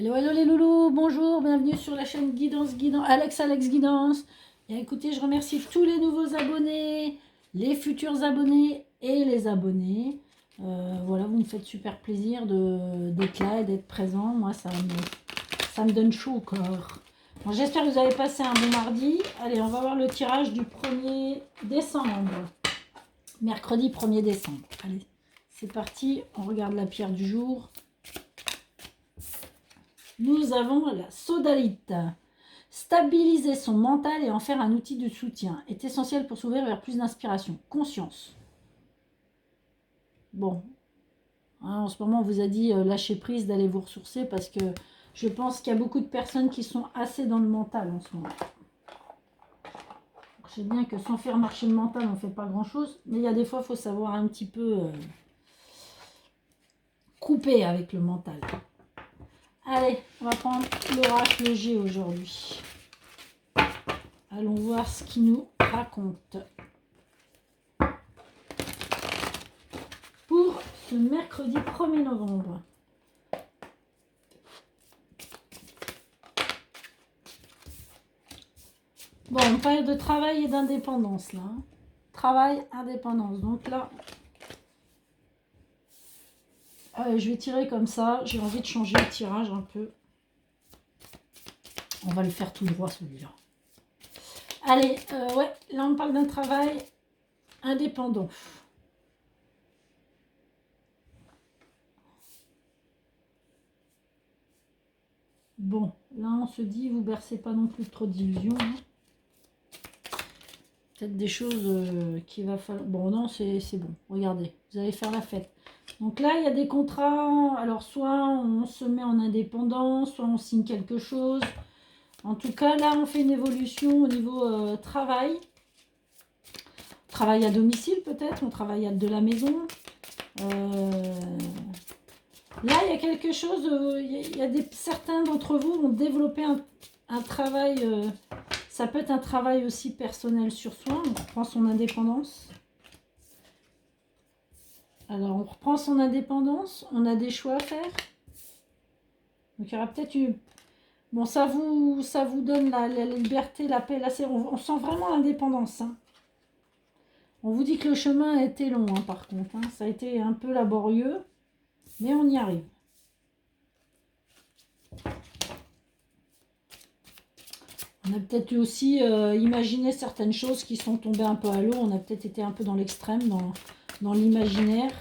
Hello, hello les loulous, bonjour, bienvenue sur la chaîne Alex Guidance. Et écoutez, je remercie tous les nouveaux abonnés, les futurs abonnés et les abonnés. Voilà, vous me faites super plaisir d'être là et d'être présent. Moi, ça me donne chaud au corps. Bon, j'espère que vous avez passé un bon mardi. Allez, on va voir le tirage du 1er décembre. Mercredi 1er décembre. Allez, c'est parti, on regarde la pierre du jour. Nous avons la sodalite. Stabiliser son mental et en faire un outil de soutien est essentiel pour s'ouvrir vers plus d'inspiration. Conscience. Bon, hein, en ce moment, on vous a dit lâcher prise, d'aller vous ressourcer parce que je pense qu'il y a beaucoup de personnes qui sont assez dans le mental en ce moment. Je sais bien que sans faire marcher le mental, on ne fait pas grand-chose, mais il y a des fois, il faut savoir un petit peu couper avec le mental. Allez, on va prendre l'oracle G aujourd'hui. Allons voir ce qu'il nous raconte. Pour ce mercredi 1er novembre. Bon, on parle de travail et d'indépendance là. Travail, indépendance. Donc là, je vais tirer comme ça. J'ai envie de changer le tirage un peu. On va le faire tout droit celui-là. Allez, ouais, là on parle d'un travail indépendant. Bon, là on se dit, vous bercez pas non plus trop d'illusions. Hein. Peut-être des choses qu'il va falloir... Bon, non, c'est bon. Regardez, vous allez faire la fête. Donc là, il y a des contrats. Alors, soit on se met en indépendant, soit on signe quelque chose. En tout cas, là, on fait une évolution au niveau travail. Travail à domicile, peut-être. On travaille de la maison. Là, il y a quelque chose... il y a certains d'entre vous vont développer un travail... ça peut être un travail aussi personnel sur soi. On reprend son indépendance. Alors, on reprend son indépendance. On a des choix à faire. Donc, il y aura peut-être une... Bon, ça vous donne la liberté, la paix, la sérénité. On sent vraiment l'indépendance. Hein. On vous dit que le chemin a été long, hein, par contre. Hein. Ça a été un peu laborieux, mais on y arrive. On a peut-être aussi imaginé certaines choses qui sont tombées un peu à l'eau. On a peut-être été un peu dans l'extrême, dans l'imaginaire.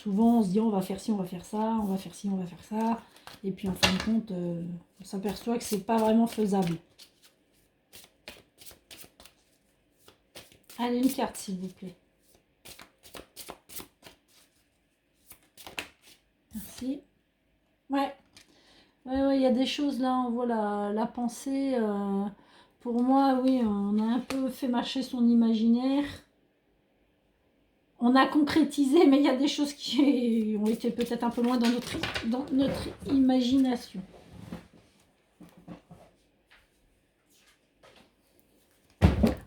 Souvent, on se dit on va faire ci, on va faire ça, on va faire ci, on va faire ça. Et puis en fin de compte, on s'aperçoit que c'est pas vraiment faisable. Allez, une carte s'il vous plaît. Merci. Ouais. Ouais, il y a des choses là, on voit la pensée. Pour moi, oui, on a un peu fait marcher son imaginaire. On a concrétisé, mais il y a des choses qui ont été peut-être un peu loin dans notre imagination.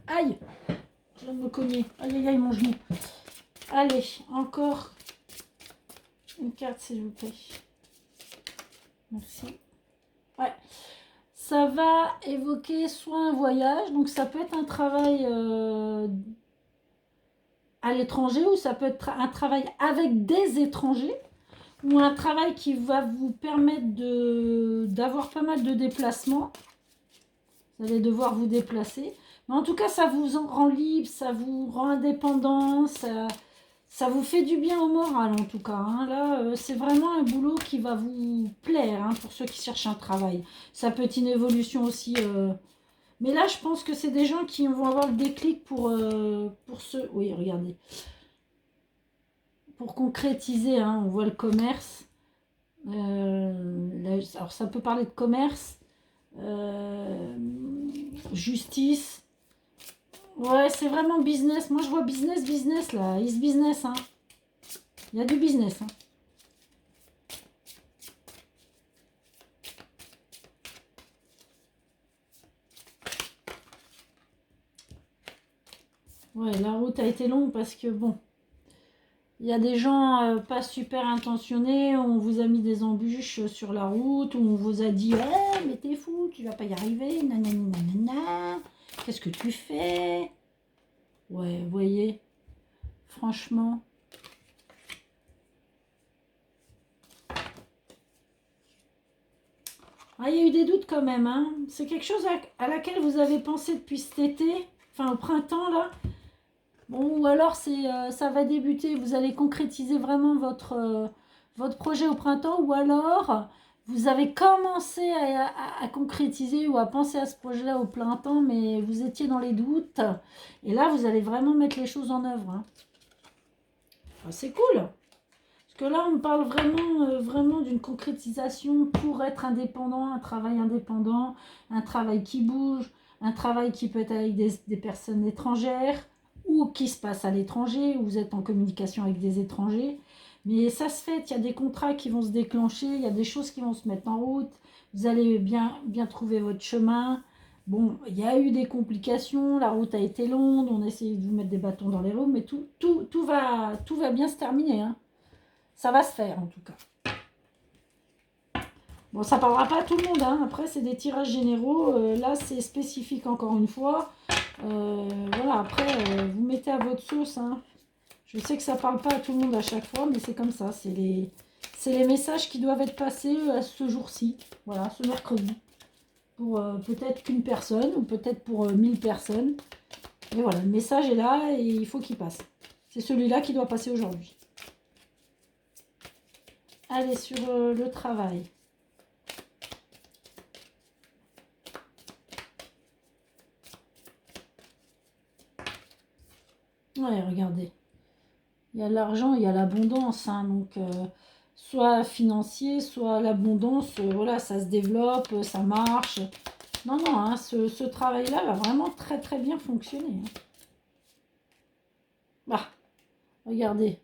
Aïe! Je viens de me cogner. Aïe, aïe, aïe, mon genou. Allez, encore une carte, s'il vous plaît. Merci. Ouais. Ça va évoquer soit un voyage, donc ça peut être un travail à l'étranger ou ça peut être un travail avec des étrangers ou un travail qui va vous permettre d'avoir pas mal de déplacements. Vous allez devoir vous déplacer. Mais en tout cas, ça vous en rend libre, ça vous rend indépendant, ça vous fait du bien au moral en tout cas. Hein. Là, c'est vraiment un boulot qui va vous plaire hein, pour ceux qui cherchent un travail. Ça peut être une évolution aussi. Mais là, je pense que c'est des gens qui vont avoir le déclic pour ceux... Oui, regardez. Pour concrétiser, hein, on voit le commerce. Alors, ça peut parler de commerce. Justice. Ouais, c'est vraiment business. Moi, je vois business, là. Is business, hein. Il y a du business, hein. Ouais, la route a été longue parce que, bon, Il y a des gens pas super intentionnés, on vous a mis des embûches sur la route, où on vous a dit « mais t'es fou, tu vas pas y arriver, nanani nanana, qu'est-ce que tu fais ?» Ouais, vous voyez, franchement. Ah, il y a eu des doutes quand même, hein. C'est quelque chose à laquelle vous avez pensé depuis cet été, enfin au printemps là. Bon, ou alors ça va débuter, vous allez concrétiser vraiment votre projet au printemps, ou alors vous avez commencé à concrétiser ou à penser à ce projet-là au printemps, mais vous étiez dans les doutes. Et là, vous allez vraiment mettre les choses en œuvre, hein. Ah, c'est cool. Parce que là, on parle vraiment d'une concrétisation pour être indépendant, un travail indépendant, un travail qui bouge, un travail qui peut être avec des personnes étrangères ou qui se passe à l'étranger, où vous êtes en communication avec des étrangers. Mais ça se fait, il y a des contrats qui vont se déclencher, il y a des choses qui vont se mettre en route, vous allez bien trouver votre chemin. Bon, il y a eu des complications, la route a été longue, on a essayé de vous mettre des bâtons dans les roues, mais tout va bien se terminer, hein. Ça va se faire en tout cas. Bon, ça parlera pas à tout le monde, hein. Après, c'est des tirages généraux. Là, c'est spécifique encore une fois. Voilà, après, vous mettez à votre sauce, hein. Je sais que ça parle pas à tout le monde à chaque fois, mais c'est comme ça. C'est les messages qui doivent être passés ce jour-ci. Voilà, ce mercredi. Pour peut-être qu'une personne, ou peut-être pour 1000 personnes. Et voilà, le message est là et il faut qu'il passe. C'est celui-là qui doit passer aujourd'hui. Allez, sur le travail. Ouais, regardez. Il y a l'argent, il y a l'abondance, hein, donc soit financier, soit l'abondance, voilà, ça se développe, ça marche. Non, non, hein, ce travail-là va vraiment très très bien fonctionner, hein. Bah, regardez,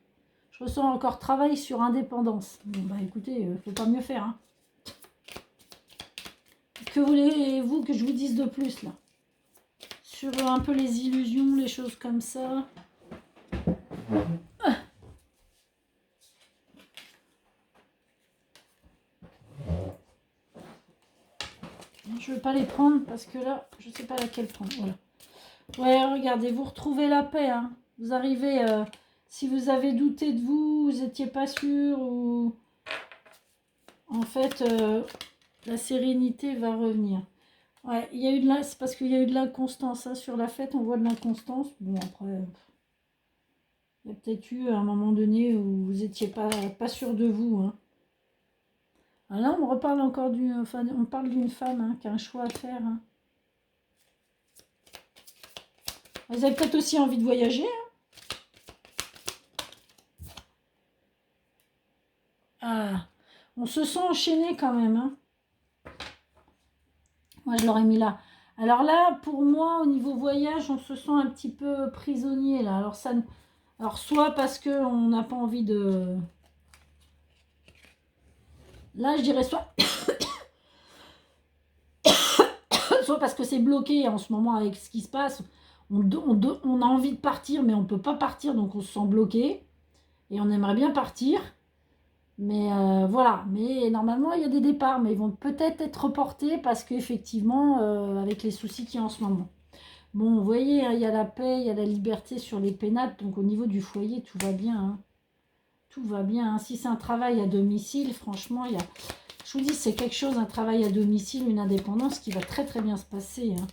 je ressens encore travail sur indépendance. Bon, bah écoutez, faut pas mieux faire, hein. Que voulez-vous que je vous dise de plus, là? Sur un peu les illusions, les choses comme ça. Je ne vais pas les prendre parce que là, je ne sais pas laquelle prendre. Voilà. Ouais, regardez, vous retrouvez la paix, hein. Vous arrivez, si vous avez douté de vous, vous n'étiez pas sûr, ou en fait, la sérénité va revenir. Ouais, il y a eu c'est parce qu'il y a eu de l'inconstance, hein. Sur la fête, on voit de l'inconstance. Bon, après, il y a peut-être eu un moment donné où vous n'étiez pas sûr de vous, hein. Ah là, on reparle encore enfin, on parle d'une femme, hein, qui a un choix à faire, hein. Vous avez peut-être aussi envie de voyager, hein. Ah, on se sent enchaîné quand même, hein. Moi, je l'aurais mis là. Alors là, pour moi, au niveau voyage, on se sent un petit peu prisonnier, là. Alors soit parce qu'on n'a pas envie de... Là, je dirais soit... soit parce que c'est bloqué en ce moment avec ce qui se passe. On a envie de partir, mais on ne peut pas partir, donc on se sent bloqué. Et on aimerait bien partir. Mais voilà, mais normalement il y a des départs, mais ils vont peut-être être reportés parce qu'effectivement, avec les soucis qu'il y a en ce moment. Bon, vous voyez, hein, il y a la paix, il y a la liberté sur les pénates, donc au niveau du foyer, tout va bien, hein. Tout va bien, hein. Si c'est un travail à domicile, franchement, je vous dis, c'est quelque chose, un travail à domicile, une indépendance qui va très très bien se passer, hein.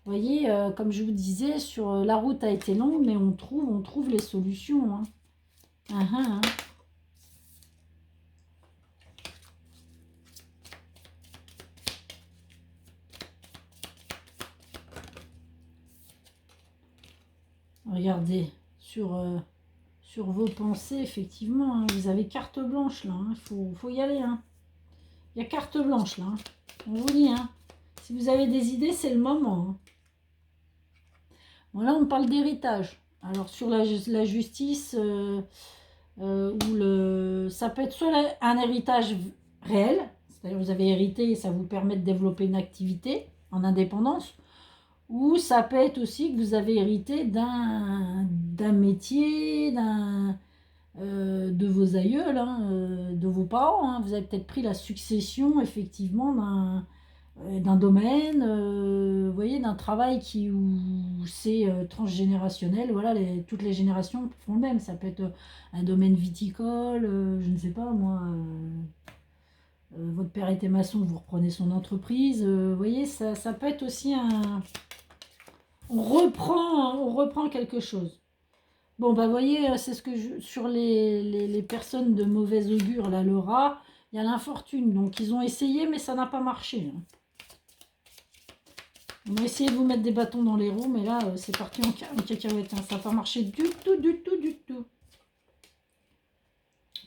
Vous voyez, comme je vous disais, la route a été longue, mais on trouve les solutions, hein. Hein. Regardez, sur vos pensées, effectivement, hein, vous avez carte blanche là, hein, faut y aller, hein. Il y a carte blanche là, hein. On vous dit, hein, si vous avez des idées, c'est le moment, hein. Bon, là, on parle d'héritage. Alors, sur la justice, ça peut être soit un héritage réel, c'est-à-dire vous avez hérité et ça vous permet de développer une activité en indépendance, ou ça peut être aussi que vous avez hérité d'un métier, de vos aïeuls, hein, de vos parents. Hein. Vous avez peut-être pris la succession, effectivement, d'un domaine, vous voyez, d'un travail où c'est transgénérationnel. Voilà, toutes les générations font le même. Ça peut être un domaine viticole, je ne sais pas moi. Votre père était maçon, vous reprenez son entreprise. Vous voyez, ça peut être aussi un... On reprend quelque chose. Bon, bah, vous voyez, c'est ce que sur les personnes de mauvais augure, là, le rat, il y a l'infortune. Donc, ils ont essayé, mais ça n'a pas marché. Hein. On a essayé de vous mettre des bâtons dans les roues, mais là, c'est parti en cacahuète. Hein. Ça n'a pas marché du tout, du tout, du tout.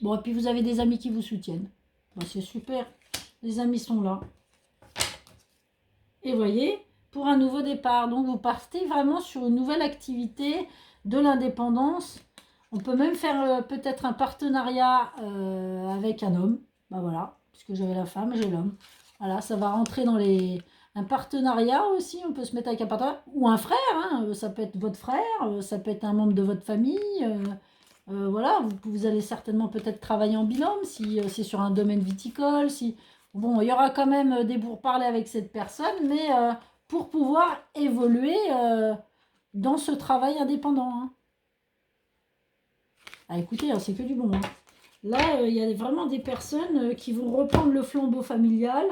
Bon, et puis vous avez des amis qui vous soutiennent. Bon, c'est super. Les amis sont là. Et voyez, pour un nouveau départ. Donc, vous partez vraiment sur une nouvelle activité de l'indépendance. On peut même faire peut-être un partenariat avec un homme. Ben voilà, puisque j'avais la femme, j'ai l'homme. Voilà, ça va rentrer dans les... Un partenariat aussi, on peut se mettre avec un partenaire. Ou un frère, hein, ça peut être votre frère, ça peut être un membre de votre famille. Voilà, vous allez certainement peut-être travailler en binôme si c'est sur un domaine viticole. Si... Bon, il y aura quand même des pourparlers avec cette personne, mais pour pouvoir évoluer dans ce travail indépendant. Hein. Ah, écoutez, c'est que du bon. Hein. Là, il y a vraiment des personnes qui vont reprendre le flambeau familial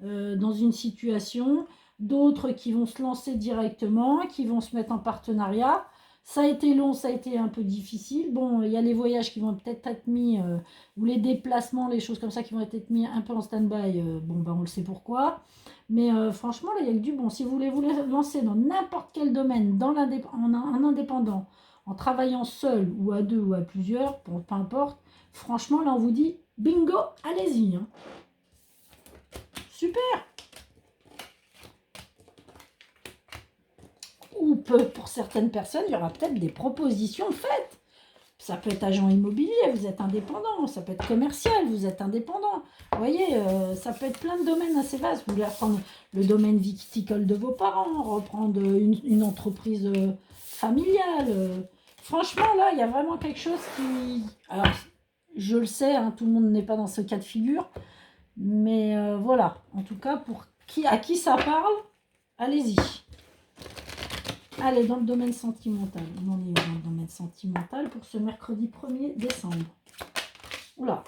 dans une situation, d'autres qui vont se lancer directement, qui vont se mettre en partenariat. Ça a été long, ça a été un peu difficile. Bon, il y a les voyages qui vont peut-être être mis, ou les déplacements, les choses comme ça qui vont être mis un peu en stand-by. Bon, ben, on le sait pourquoi. Mais franchement, là, il y a que du bon. Si vous voulez vous lancer dans n'importe quel domaine, en indépendant, en travaillant seul ou à deux ou à plusieurs, peu importe, franchement, là, on vous dit bingo, allez-y. Hein. Super. Ou pour certaines personnes, il y aura peut-être des propositions faites. Ça peut être agent immobilier, vous êtes indépendant. Ça peut être commercial, vous êtes indépendant. Vous voyez, ça peut être plein de domaines assez vastes. Vous voulez reprendre le domaine viticole de vos parents, reprendre une entreprise familiale. Franchement, là, il y a vraiment quelque chose qui... Alors, je le sais, hein, tout le monde n'est pas dans ce cas de figure. Mais voilà, en tout cas, à qui ça parle, allez-y. Allez, dans le domaine sentimental. On en est dans le domaine sentimental pour ce mercredi 1er décembre. Oula.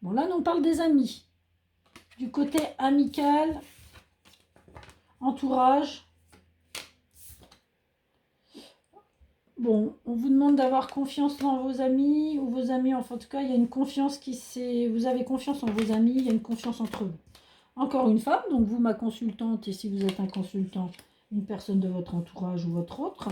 Bon, là, on parle des amis. Du côté amical, entourage. Bon, on vous demande d'avoir confiance dans vos amis, ou vos amis, en tout cas, il y a une confiance qui s'est... Vous avez confiance en vos amis, il y a une confiance entre eux. Encore une femme, donc vous, ma consultante, et si vous êtes un consultant, une personne de votre entourage ou votre autre.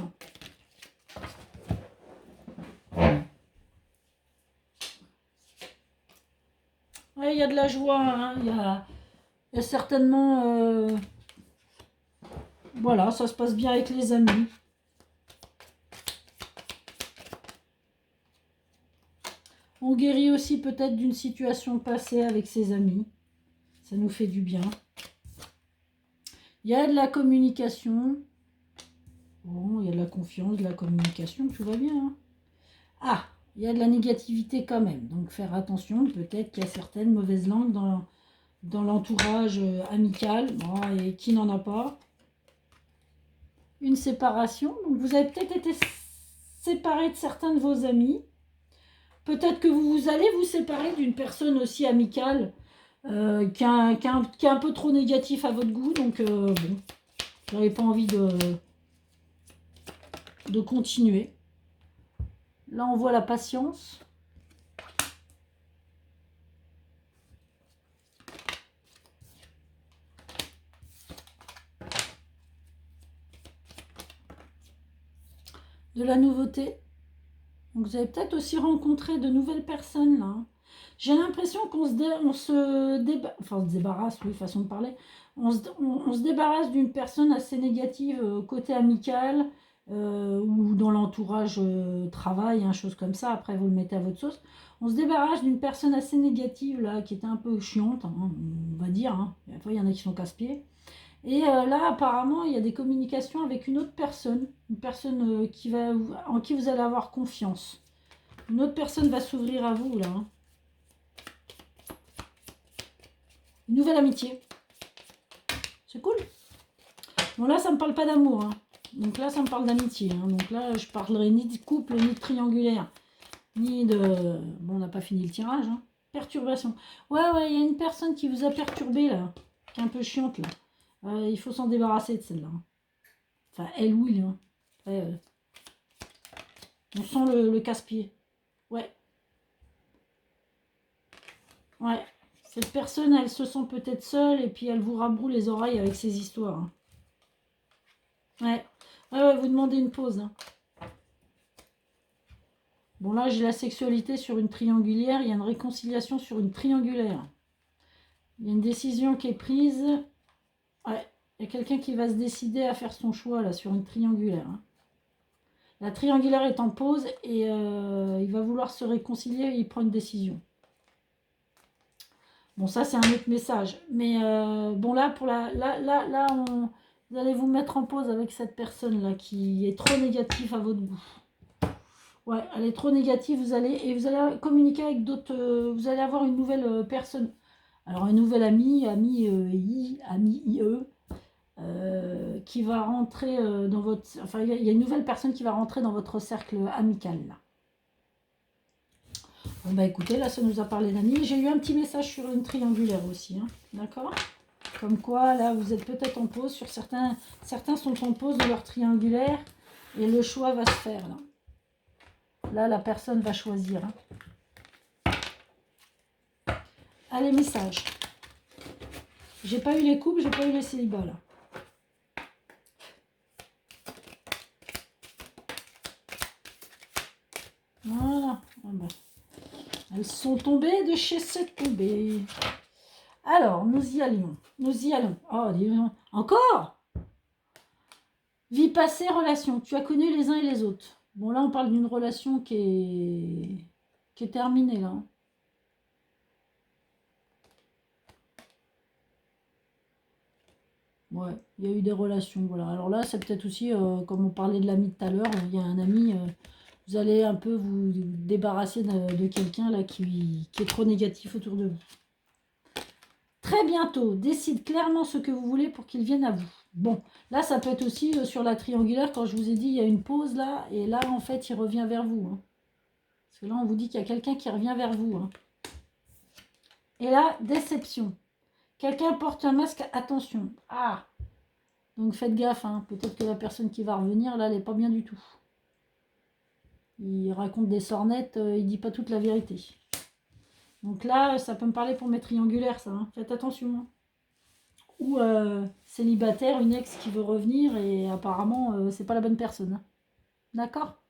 Ouais, il y a de la joie, hein. Il y a certainement... Voilà, ça se passe bien avec les amis. On guérit aussi peut-être d'une situation passée avec ses amis. Ça nous fait du bien. Il y a de la communication. Bon, il y a de la confiance, de la communication, tout va bien. Hein. Ah, il y a de la négativité quand même. Donc faire attention, peut-être qu'il y a certaines mauvaises langues dans l'entourage amical. Bon, et qui n'en a pas. Une séparation. Donc vous avez peut-être été séparé de certains de vos amis. Peut-être que vous allez vous séparer d'une personne aussi amicale qui est un peu trop négatif à votre goût. Donc, bon, vous n'avez pas envie de continuer. Là, on voit la patience. De la nouveauté. Donc, vous avez peut-être aussi rencontré de nouvelles personnes, là. J'ai l'impression qu'on se débarrasse, oui, façon de parler. On se débarrasse d'une personne assez négative côté amical ou dans l'entourage travail, hein, chose comme ça. Après, vous le mettez à votre sauce. On se débarrasse d'une personne assez négative, là, qui était un peu chiante, hein, on va dire. Hein. Après, il y en a qui sont casse-pieds. Et là, apparemment, il y a des communications avec une autre personne. Une personne en qui vous allez avoir confiance. Une autre personne va s'ouvrir à vous, là. Hein. Une nouvelle amitié. C'est cool. Bon, là, ça me parle pas d'amour. Hein. Donc là, ça me parle d'amitié. Hein. Donc là, je parlerai ni de couple, ni de triangulaire, ni de... Bon, on n'a pas fini le tirage. Hein. Perturbation. Ouais, il y a une personne qui vous a perturbé, là. Qui est un peu chiante, là. Il faut s'en débarrasser de celle-là. Hein. Enfin, elle ou il. Hein. Après, on sent le casse-pied. Ouais. Ouais. Cette personne, elle se sent peut-être seule et puis elle vous rabroue les oreilles avec ses histoires. Hein. Ouais, vous demandez une pause. Hein. Bon, là, j'ai la sexualité sur une triangulaire. Il y a une réconciliation sur une triangulaire. Il y a une décision qui est prise. Ouais, il y a quelqu'un qui va se décider à faire son choix, là, sur une triangulaire. Hein. La triangulaire est en pause et il va vouloir se réconcilier et il prend une décision. Bon, ça, c'est un autre message. Mais bon, là, vous allez vous mettre en pause avec cette personne-là qui est trop négative à votre goût. Ouais, elle est trop négative. Vous allez communiquer avec d'autres. Vous allez avoir une nouvelle personne. Alors, un nouvel ami IE, qui va rentrer dans votre... Enfin, il y a une nouvelle personne qui va rentrer dans votre cercle amical, là. Bon, bah écoutez, là, ça nous a parlé d'amis. J'ai eu un petit message sur une triangulaire aussi, hein, d'accord ? Comme quoi, là, vous êtes peut-être en pause. Sur certains sont en pause de leur triangulaire et le choix va se faire, là. Là, la personne va choisir. Hein. Allez, message. J'ai pas eu les couples, j'ai pas eu les célibats, là. Voilà. Ah ben. Elles sont tombées de chez cette tombée. Alors, nous y allons. Oh, dis donc. Encore ? Vie passée, relation. Tu as connu les uns et les autres. Bon, là, on parle d'une relation qui est terminée, là. Ouais, il y a eu des relations, voilà. Alors là, c'est peut-être aussi, comme on parlait de l'ami tout à l'heure, il y a un ami, vous allez un peu vous débarrasser de quelqu'un, là, qui est trop négatif autour de vous. Très bientôt, décide clairement ce que vous voulez pour qu'il vienne à vous. Bon, là, ça peut être aussi sur la triangulaire, quand je vous ai dit, il y a une pause, là, et là, en fait, il revient vers vous. Hein. Parce que là, on vous dit qu'il y a quelqu'un qui revient vers vous. Hein. Et là, déception. Quelqu'un porte un masque, attention. Ah, donc faites gaffe, hein. Peut-être que la personne qui va revenir, là, elle n'est pas bien du tout. Il raconte des sornettes, il dit pas toute la vérité. Donc là, ça peut me parler pour mes triangulaires, ça. Hein. Faites attention. Hein. Ou célibataire, une ex qui veut revenir et apparemment, c'est pas la bonne personne. Hein. D'accord ?